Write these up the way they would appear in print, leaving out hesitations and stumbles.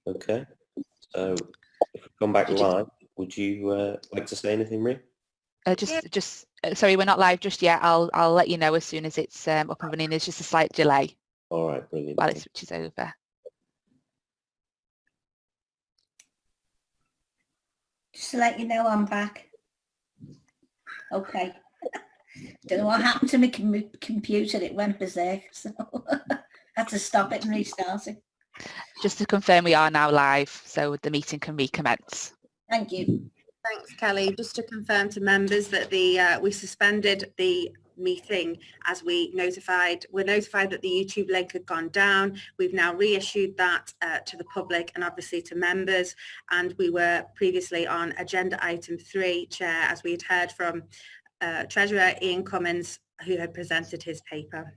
Okay, so if we come back live, would you like to say anything, Rhea? Sorry, we're not live just yet. I'll let you know as soon as it's up and running. There's just a slight delay. All right, brilliant. While it switches over. Just to let you know, I'm back. Okay. Don't know what happened to my computer. It went berserk, so had to stop it and restart it. Just to confirm, we are now live, so the meeting can recommence. Thank you. Thanks, Kelly. Just to confirm to members that we suspended the meeting as we're notified that the YouTube link had gone down. We've now reissued that to the public and obviously to members, and we were previously on agenda item 3, Chair, as we had heard from Treasurer Ian Cummins, who had presented his paper.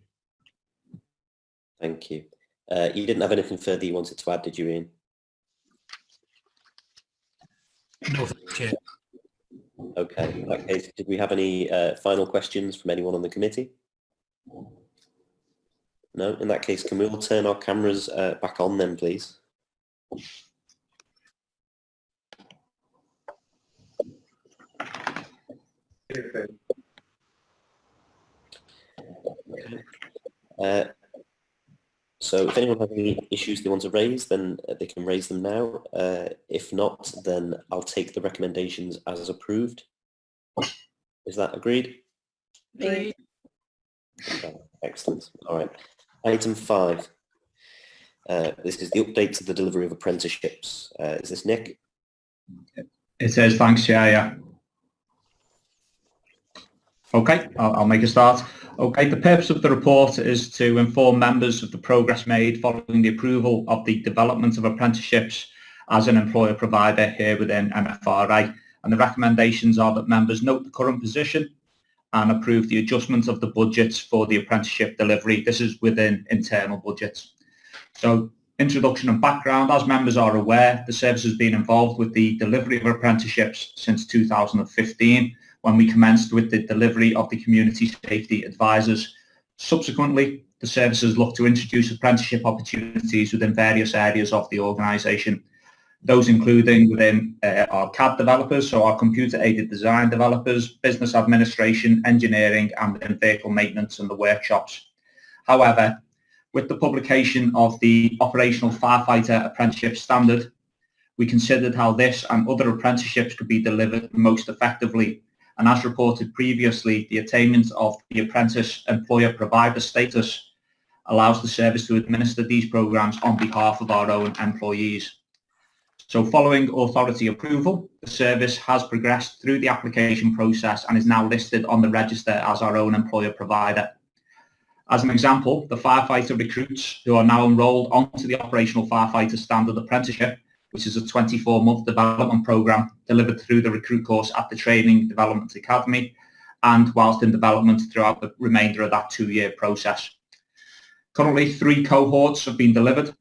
Thank you. You didn't have anything further you wanted to add, did you, Ian? No, thank you. Okay, in that case, did we have any final questions from anyone on the committee? No, in that case, can we all turn our cameras back on then, please? So if anyone has any issues they want to raise, then they can raise them now. If not, then I'll take the recommendations as approved. Is that agreed? Agreed. Okay, excellent. All right. Item 5. This is the update to the delivery of apprenticeships. Is this Nick? It is, thanks, Chair, yeah. Okay, I'll make a start. Okay, the purpose of the report is to inform members of the progress made following the approval of the development of apprenticeships as an employer provider here within MFRA. And the recommendations are that members note the current position and approve the adjustment of the budgets for the apprenticeship delivery. This is within internal budgets. So, introduction and background. As members are aware, the service has been involved with the delivery of apprenticeships since 2015. When we commenced with the delivery of the community safety advisors. Subsequently, the services looked to introduce apprenticeship opportunities within various areas of the organisation. Those including within our CAD developers, so our computer-aided design developers, business administration, engineering, and within vehicle maintenance and the workshops. However, with the publication of the Operational Firefighter Apprenticeship Standard, we considered how this and other apprenticeships could be delivered most effectively. And as reported previously, the attainment of the apprentice employer provider status allows the service to administer these programs on behalf of our own employees. So following authority approval, the service has progressed through the application process and is now listed on the register as our own employer provider. As an example, the firefighter recruits who are now enrolled onto the Operational Firefighter Standard Apprenticeship, which is a 24-month development program delivered through the recruit course at the Training Development Academy and whilst in development throughout the remainder of that 2-year process. Currently, 3 cohorts have been delivered,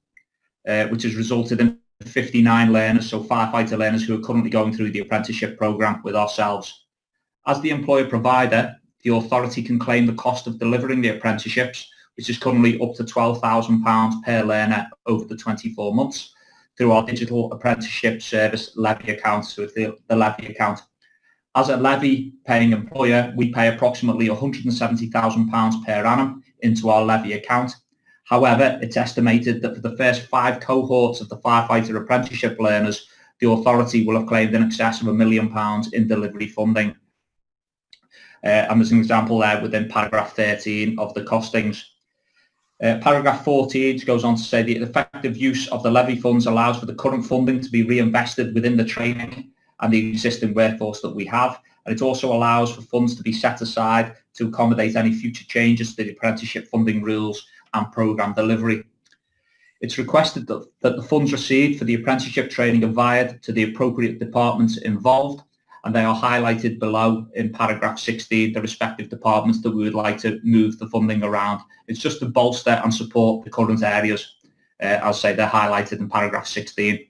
which has resulted in 59 learners, so firefighter learners who are currently going through the apprenticeship program with ourselves. As the employer provider, the authority can claim the cost of delivering the apprenticeships, which is currently up to £12,000 per learner over the 24 months. Through our digital apprenticeship service levy account, so it's the levy account. As a levy paying employer, we pay approximately £170,000 per annum into our levy account. However, it's estimated that for the first 5 cohorts of the firefighter apprenticeship learners, the authority will have claimed in excess of £1 million in delivery funding. And there's an example there within paragraph 13 of the costings. Paragraph 14 goes on to say the effective use of the levy funds allows for the current funding to be reinvested within the training and the existing workforce that we have. And it also allows for funds to be set aside to accommodate any future changes to the apprenticeship funding rules and programme delivery. It's requested that the funds received for the apprenticeship training are wired to the appropriate departments involved, and they are highlighted below in paragraph 16, the respective departments that we would like to move the funding around. It's just to bolster and support the current areas. I'll say they're highlighted in paragraph 16.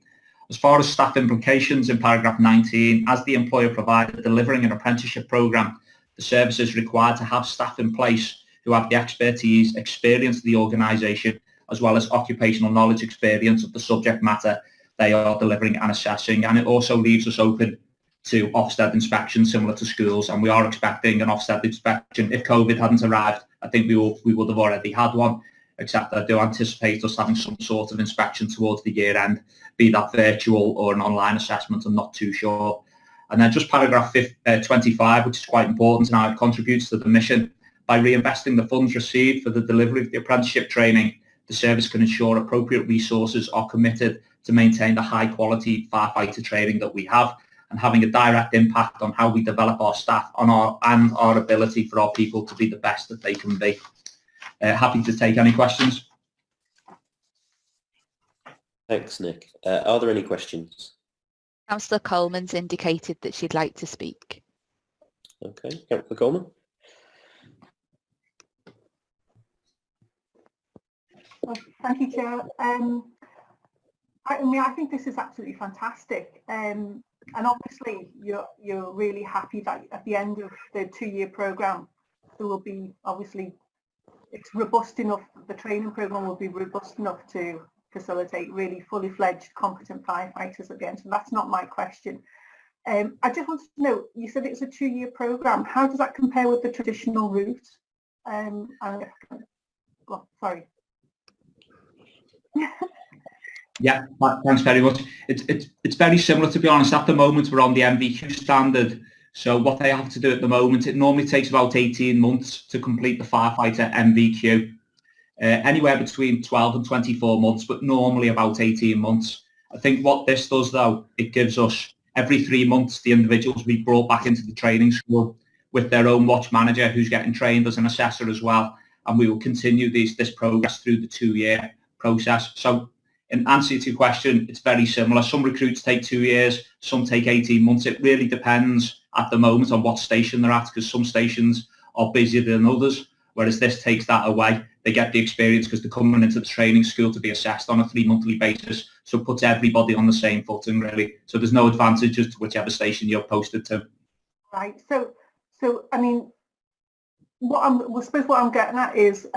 As far as staff implications in paragraph 19, as the employer provider delivering an apprenticeship programme, the service is required to have staff in place who who have the expertise, experience of the organisation, as well as occupational knowledge experience of the subject matter they are delivering and assessing. And it also leaves us open to Ofsted inspection similar to schools, and we are expecting an Ofsted inspection. If COVID hadn't arrived, I think we would have already had one, except I do anticipate us having some sort of inspection towards the year end, be that virtual or an online assessment. I'm not too sure. And then just paragraph 25, which is quite important, and how it contributes to the mission. By reinvesting the funds received for the delivery of the apprenticeship training, the service can ensure appropriate resources are committed to maintain the high quality firefighter training that we have, and having a direct impact on how we develop our staff and our ability for our people to be the best that they can be. Happy to take any questions. Thanks, Nick. Are there any questions? Councillor Coleman's indicated that she'd like to speak. Okay, Councillor Coleman. Well, thank you, Chair. I think this is absolutely fantastic. And obviously, you're really happy that at the end of the 2-year programme, there will be, obviously, it's robust enough, the training programme will be robust enough to facilitate really fully fledged competent firefighters again. So that's not my question. I just wanted to know, you said it's a 2-year programme. How does that compare with the traditional route? Well, sorry. Yeah, thanks very much. It's very similar, to be honest. At the moment, we're on the MVQ standard. So what they have to do at the moment, it normally takes about 18 months to complete the firefighter MVQ. Anywhere between 12 and 24 months, but normally about 18 months. I think what this does, though, it gives us every 3 months, the individuals will be brought back into the training school with their own watch manager who's getting trained as an assessor as well. And we will continue this progress through the 2-year process. So in answer to your question, it's very similar. Some recruits take 2 years, some take 18 months. It really depends at the moment on what station they're at, because some stations are busier than others, whereas this takes that away. They get the experience because they're coming into the training school to be assessed on a 3-monthly basis, so it puts everybody on the same footing, really. So there's no advantages to whichever station you're posted to. Right. So I mean, what I'm getting at is,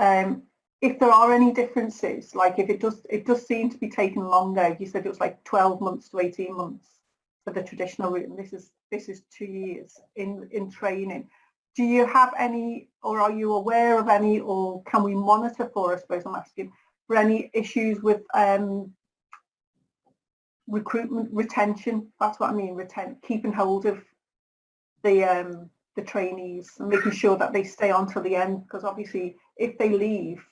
if there are any differences, like if it does seem to be taking longer. You said it was like 12 months to 18 months for the traditional route, and this is 2 years in training. Do you have any, or are you aware of any, or can we monitor for, I suppose I'm asking, for any issues with recruitment, retention? That's what I mean, keeping hold of the trainees and making sure that they stay on till the end, because obviously if they leave,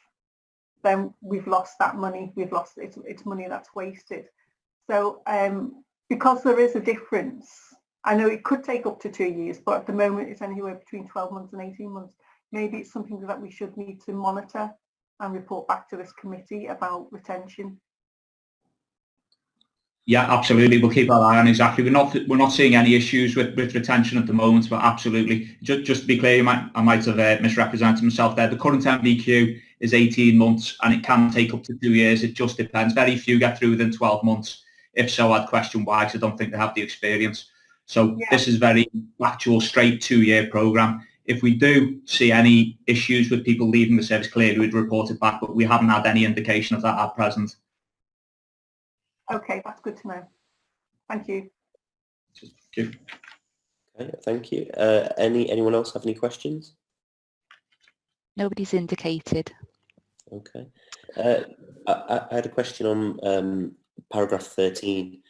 then we've lost that money. We've lost it's money that's wasted. So because there is a difference, I know it could take up to 2 years, but at the moment it's anywhere between 12 months and 18 months. Maybe it's something that we should need to monitor and report back to this committee about retention. Yeah, absolutely. We'll keep our eye on exactly. We're not seeing any issues with retention at the moment, but absolutely. Just to be clear, I might have misrepresented myself there. The current MVQ is 18 months and it can take up to 2 years. It just depends. Very few get through within 12 months. If so, I'd question why, because I don't think they have the experience. So yeah. This is very actual straight 2-year programme. If we do see any issues with people leaving the service, clearly we'd report it back, but we haven't had any indication of that at present. Okay, that's good to know. Thank you. Thank you. Okay, thank you. Anyone else have any questions? Nobody's indicated. Okay. I had a question on paragraph 13.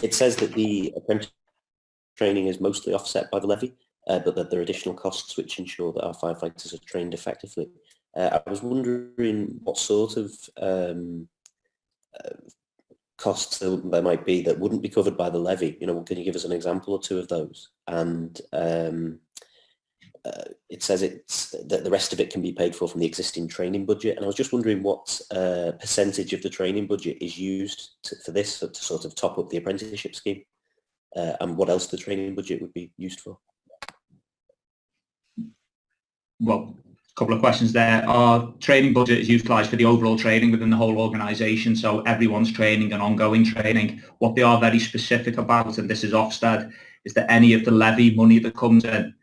It says that the apprentice training is mostly offset by the levy, but that there are additional costs which ensure that our firefighters are trained effectively. I was wondering what sort of costs there might be that wouldn't be covered by the levy. You know, can you give us an example or two of those? And it says that the rest of it can be paid for from the existing training budget, and I was just wondering what percentage of the training budget is used for this, to sort of top up the apprenticeship scheme, and what else the training budget would be used for. Well, a couple of questions there. Our training budget is utilised for the overall training within the whole organisation, so everyone's training and ongoing training. What they are very specific about, and this is Ofsted, is that any of the levy money that comes in,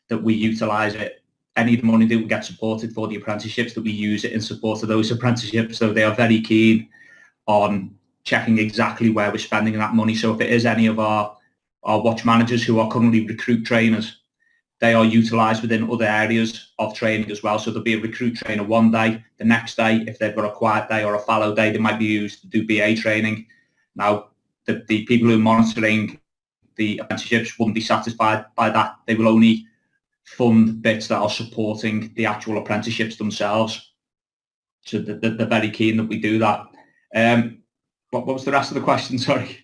that we utilise it any of the money that will get supported for the apprenticeships, that we use it in support of those apprenticeships. So they are very keen on checking exactly where we're spending that money. So if it is any of our watch managers who are currently recruit trainers, they are utilised within other areas of training as well. So there'll be a recruit trainer one day. The next day, if they've got a quiet day or a fallow day, they might be used to do BA training. Now, the people who are monitoring the apprenticeships wouldn't be satisfied by that. They will only fund bits that are supporting the actual apprenticeships themselves. So they're very keen that we do that. What was the rest of the question? Sorry.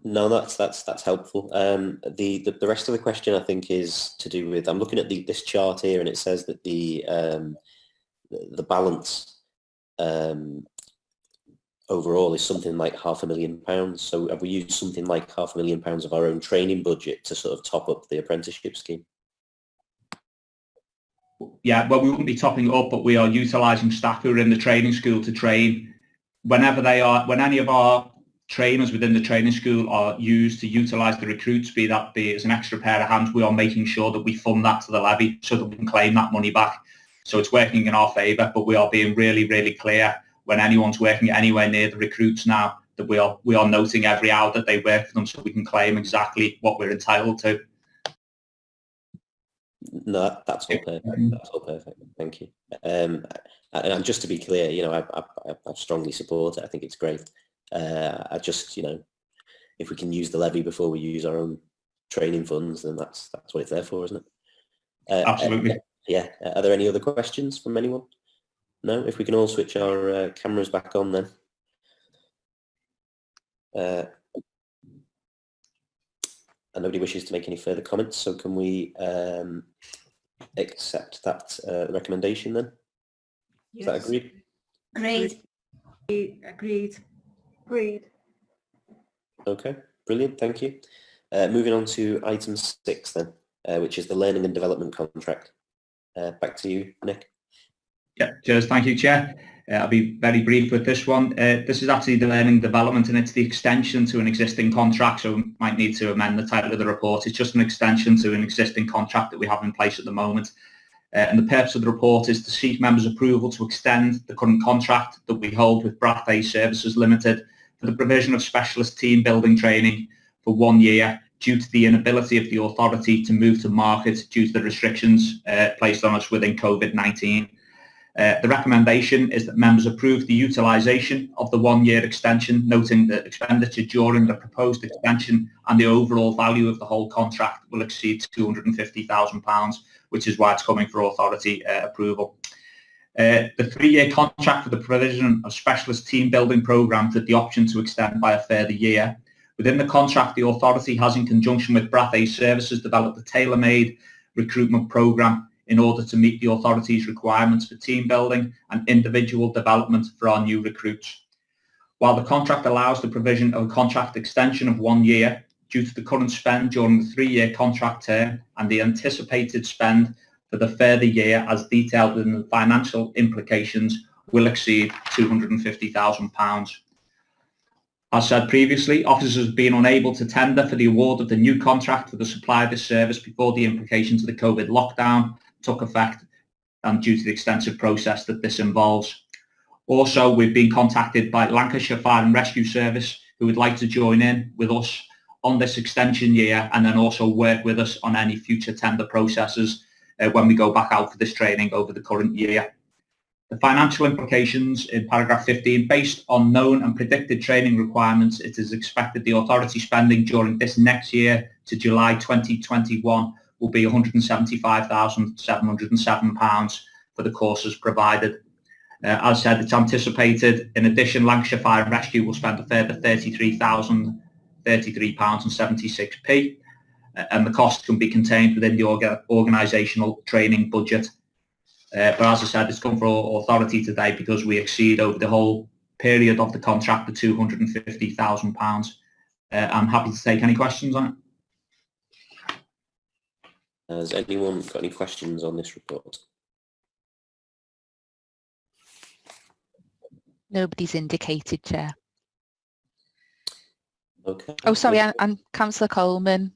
No, that's helpful. The rest of the question, I think, is to do with, I'm looking at this chart here, and it says that the balance overall is something like £500,000. So have we used something like £500,000 of our own training budget to sort of top up the apprenticeship scheme? Yeah, well, we wouldn't be topping it up, but we are utilising staff who are in the training school to train whenever they are, when any of our trainers within the training school are used to utilise the recruits, be as an extra pair of hands, we are making sure that we fund that to the levy so that we can claim that money back. So it's working in our favour, but we are being really, really clear when anyone's working anywhere near the recruits now that we are noting every hour that they work for them so we can claim exactly what we're entitled to. No, that's all perfect. That's all perfect. Thank you. And just to be clear, you know, I strongly support it. I think it's great. I just, you know, if we can use the levy before we use our own training funds, then that's what it's there for, isn't it? Absolutely. Yeah. Are there any other questions from anyone? No? If we can all switch our cameras back on then. And nobody wishes to make any further comments, so can we accept that recommendation then? Is that agreed? Agreed. Agreed. Okay, brilliant, thank you. Moving on to item 6 then, which is the learning and development contract. Back to you, Nick. Yeah, cheers. Thank you, Chair. I'll be very brief with this one. This is actually the learning development, and it's the extension to an existing contract, so we might need to amend the title of the report. It's just an extension to an existing contract that we have in place at the moment. And the purpose of the report is to seek members' approval to extend the current contract that we hold with Brathay Services Limited for the provision of specialist team building training for 1 year due to the inability of the authority to move to market due to the restrictions placed on us within COVID-19. The recommendation is that members approve the utilisation of the 1 year extension, noting that expenditure during the proposed extension and the overall value of the whole contract will exceed £250,000, which is why it's coming for authority approval. The 3-year contract for the provision of specialist team building programmes had the option to extend by a further year. Within the contract, the authority has, in conjunction with Brathay Services, developed a tailor-made recruitment programme in order to meet the authority's requirements for team building and individual development for our new recruits. While the contract allows the provision of a contract extension of 1 year, due to the current spend during the 3-year contract term and the anticipated spend for the further year as detailed in the financial implications will exceed £250,000. As said previously, officers have been unable to tender for the award of the new contract for the supply of this service before the implications of the COVID lockdown took effect and due to the extensive process that this involves. Also, we've been contacted by Lancashire Fire and Rescue Service who would like to join in with us on this extension year and then also work with us on any future tender processes when we go back out for this training over the current year. The financial implications in paragraph 15, based on known and predicted training requirements, it is expected the authority spending during this next year to July 2021 will be £175,707 for the courses provided. As said, it's anticipated, in addition, Lancashire Fire and Rescue will spend a further £33,033.76, and the cost can be contained within the organisational training budget. But as I said, it's come for authority today because we exceed over the whole period of the contract the £250,000. I'm happy to take any questions on it. Has anyone got any questions on this report? Nobody's indicated, Chair. Okay. Oh, sorry, and Councillor Coleman,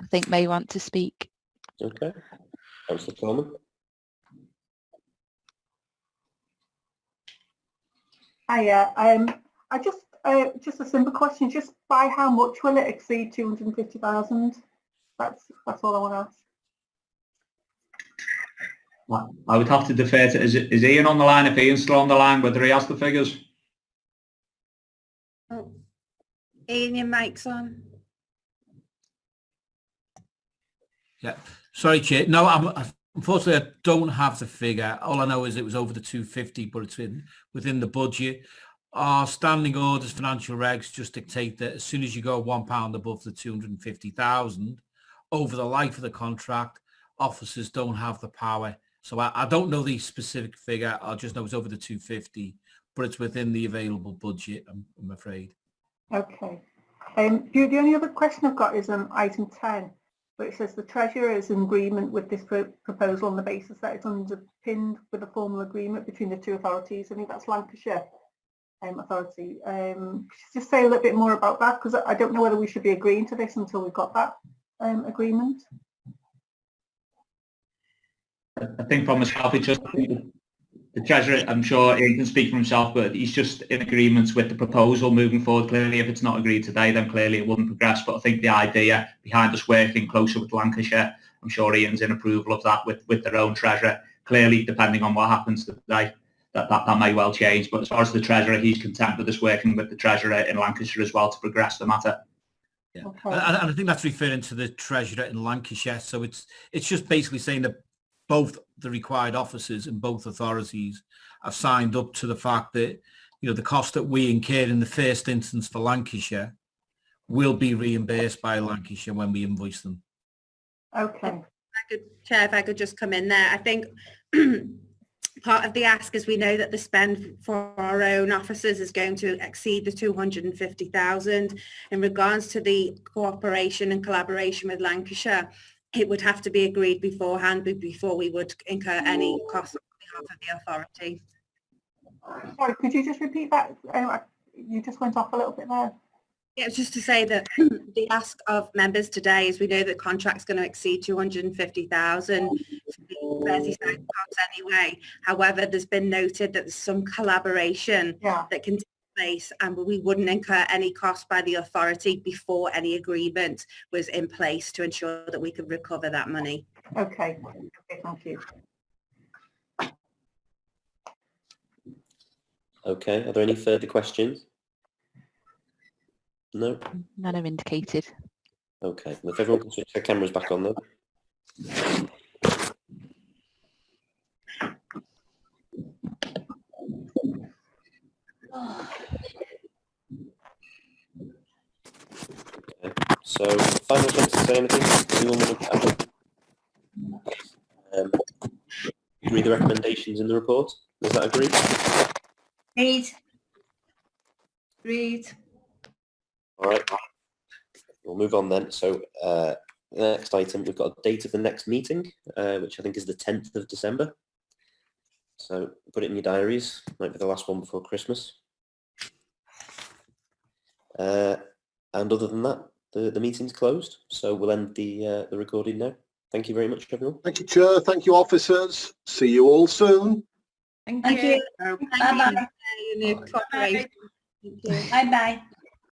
I think, may want to speak. Okay. Councillor Coleman. Hiya. I just a simple question. Just by how much will it exceed 250,000? That's all I want to ask. Well, I would have to defer to, is Ian on the line? If Ian's still on the line, whether he has the figures? Oh. Ian, your mic's on. Yeah, sorry, Chair. No, unfortunately, I don't have the figure. All I know is it was over the 250, but it's within the budget. Our standing orders, financial regs, just dictate that as soon as you go £1 above the 250,000, over the life of the contract, officers don't have the power. So I don't know the specific figure. I just know it's over the 250, but it's within the available budget, I'm afraid. Okay. The only other question I've got is on item 10, where it says the Treasurer is in agreement with this proposal on the basis that it's underpinned with a formal agreement between the two authorities. I think that's Lancashire authority. Just say a little bit more about that, because I don't know whether we should be agreeing to this until we've got that agreement. I think from myself, it's just the Treasurer, I'm sure he can speak for himself, but he's just in agreement with the proposal moving forward. Clearly, if it's not agreed today, then clearly it wouldn't progress. But I think the idea behind us working closer with Lancashire, I'm sure Ian's in approval of that with their own Treasurer. Clearly, depending on what happens today, that may well change. But as far as the Treasurer, he's content with us working with the Treasurer in Lancashire as well to progress the matter. Yeah, Okay. and I think that's referring to the Treasurer in Lancashire. So it's just basically saying that both the required officers in both authorities have signed up to the fact that, you know, the cost that we incur in the first instance for Lancashire will be reimbursed by Lancashire when we invoice them. Okay. Chair, if I could just come in there. I think part of the ask is we know that the spend for our own officers is going to exceed the 250,000. In regards to the cooperation and collaboration with Lancashire, it would have to be agreed beforehand before we would incur any costs on behalf of the authority. Sorry, could you just repeat that? You just went off a little bit there. Yeah, it's just to say that the ask of members today is we know the contract's going to exceed 250,000 for the Merseyside costs anyway. However, there's been noted that there's some collaboration that can take place, and we wouldn't incur any cost by the authority before any agreement was in place to ensure that we could recover that money. Okay, thank you. Okay, are there any further questions? No? None are indicated. Okay, well, if everyone can switch their cameras back on though. Okay. So, final chance to say anything? Anyone want to agree the recommendations in the report? Is that agreed? Read. All right, we'll move on then. So the next item, we've got a date of the next meeting, which I think is the 10th of December. So put it in your diaries, might be the last one before Christmas. And other than that, the meeting's closed. So we'll end the recording now. Thank you very much, everyone. Thank you, Chair. Thank you, officers. See you all soon. Thank you. Thank Bye-bye. you. Bye-bye.